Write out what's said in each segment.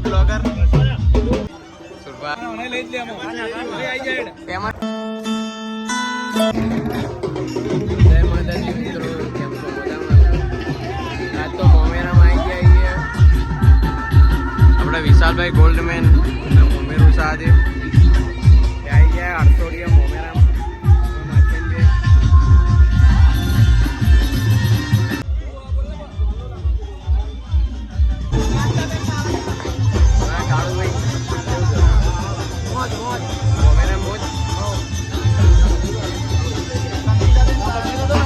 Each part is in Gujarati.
બ્લોગર આપણે વિશાલભાઈ ગોલ્ડમેન મોમેરું સાથે આવી ગયા અડસોડિયા મોમેરા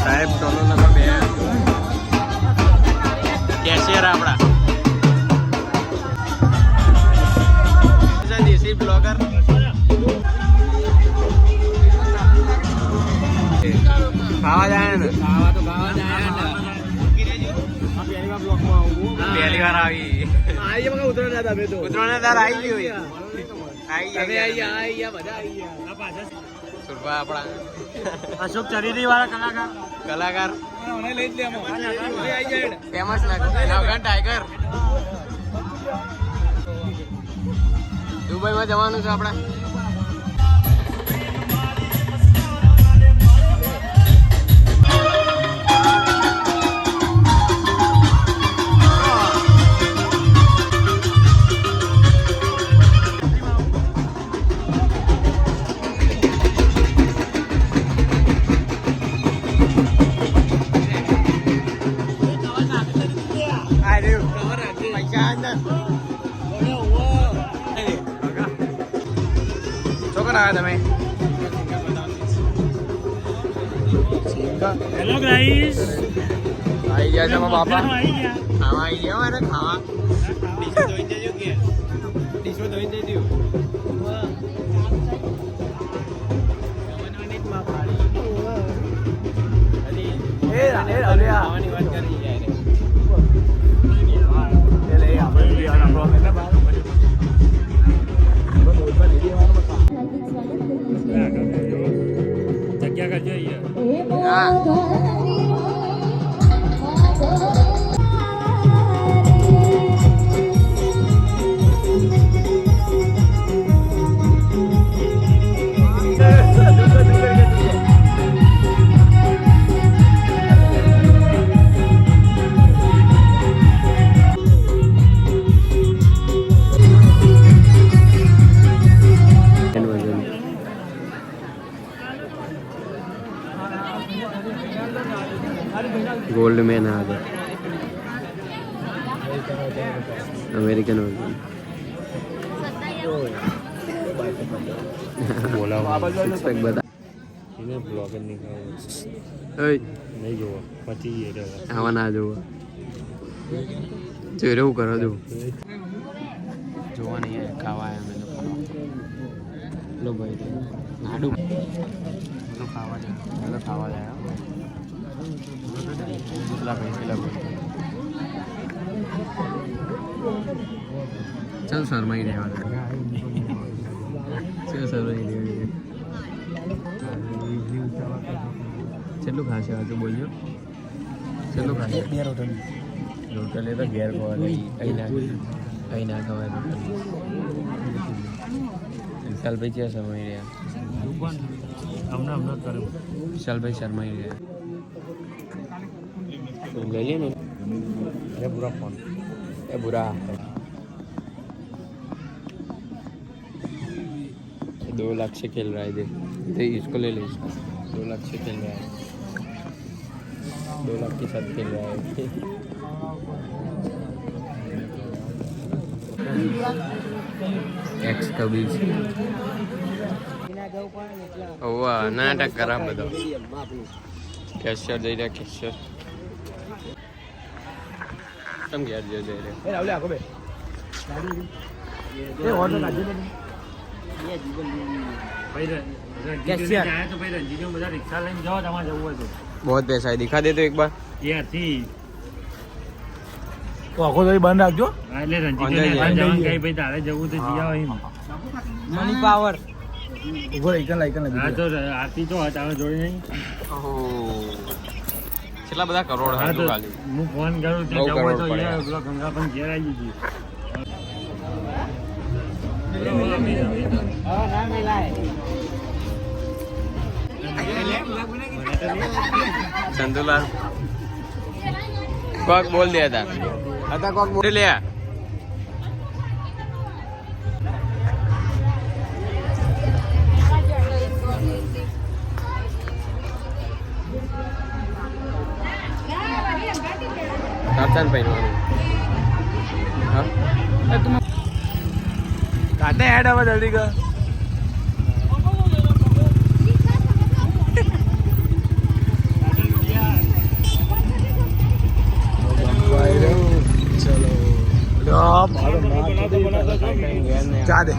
સાહેબ સોનો નંબર 2 કેશિયર આપણા દેશી બ્લોગર ખાવા જાય ને ખાવા તો ખાવા જાય ને પહેલી વાર આવી ઉતરાણ દાર આવી ગઈ સુરભા આપણા અશોક ચરીરી વાળા કલાકાર ફેમસ નવઘણ ટાઈગર દુબઈમાં જવાનું છે આપણે તમે હેલો ગાઈસ આવી ગયા છે બાપા ખાવા આવી ગયા મારે ખાવા ડીશો ધોઈ દેજો કે ડીશો ધોઈ દેજો ખાવાની વાત કરી જાય રે આપણે જગ્યા કરજો गोल्ड मैन आ गया अमेरिकन बोला बता इन्हें ब्लॉगर नहीं जो पति आवा ना जो चेहरे वो करो जो नहीं है खावा है मैंने लो भाई नाडू तो खावा जाए चल शर्मा ही रहेगा चल शर्मा ही रहेगा चलो खासे आज बोलियो चलो खासे रोटल है तो घेर को कहीं ना खवाए विशाल भाई क्या शर्मा ही रहेगा विशाल भाई शर्मा ही रहेगा ले लिया ना ये बुरा फोन ये बुरा 2 लाख से खेल रहा है दे इसको ले ले इसको 2 लाख से खेल रहा है 2 लाख के साथ खेल रहा है एक्स कबीर ओवा नाटक करा बदो कैशियर दे रहा कैशियर तुम क्या दे रहे ए राहुल आको बे ए और ना दे ये जीवन भाई कैशियर आया तो भाई रंजीत में मजा रिक्शा लेने जाओ तमा जाओ तो बहुत पैसा है दिखा दे तो एक बार ये थी तो आखो तो बंद रखो એટલે રંજીત ને જવાનું કઈ ભાઈ તારે જવું તો જીયા અહીં મની પાવર ઉભો આઈકન હા તો આતી તો હતા જોડી નહીં ઓહો કેટલા બધા કરોડ હતા ખાલી હું ફોન કરું તો જવું તો યાર પેલો ગંગા પણ ઘેર આવી ગઈ ચંદુલાલ કોક બોલ દે હતા કોક બોલ લે કાતાન પહેરવાનું હા કાતે હેડ હવે જલ્દી કર ચા દે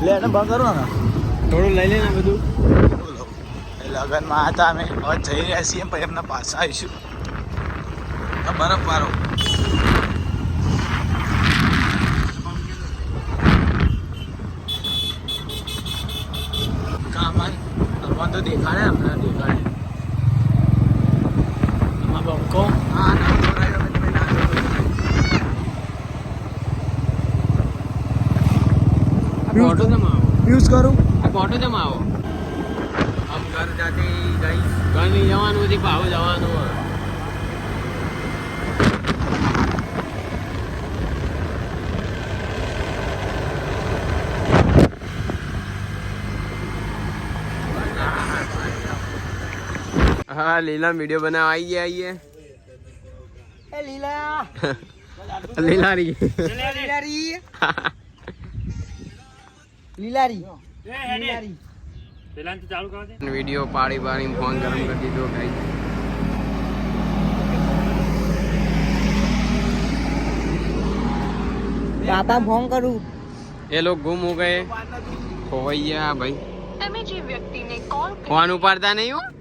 લે એને બંધ કરો ને થોડું લઈ લે ને બધું લગનમાં હતા અમે હવે જઈ રહ્યા છીએ પછી એમના પાસે આવીશું બરફ વાળો કામન તો દેખાડે હમણાં દેખાડે આમાં બંકો હા ના ઓટો જમા યુઝ કરું આ ઓટો જમા આવો આમ ઘર જાતે ગઈ ઘર નહીં જવાનું હતી ભાવ જવાનું હા લીલા વિડીયો બનાવવા આવી ગયા આઈએ એ લીલા લીલારી લીલારી લીલારી લીલારી પેલા તો ચાલુ કર દે વિડિયો પાડી ફોન ગરમ કરી દીધો ગાઈસ પાપા ફોન કરું એ લોग गुम हो गए खोवैया भाई તમે જે વ્યક્તિને કોલ ફોન ઉપાડતા નહીં હો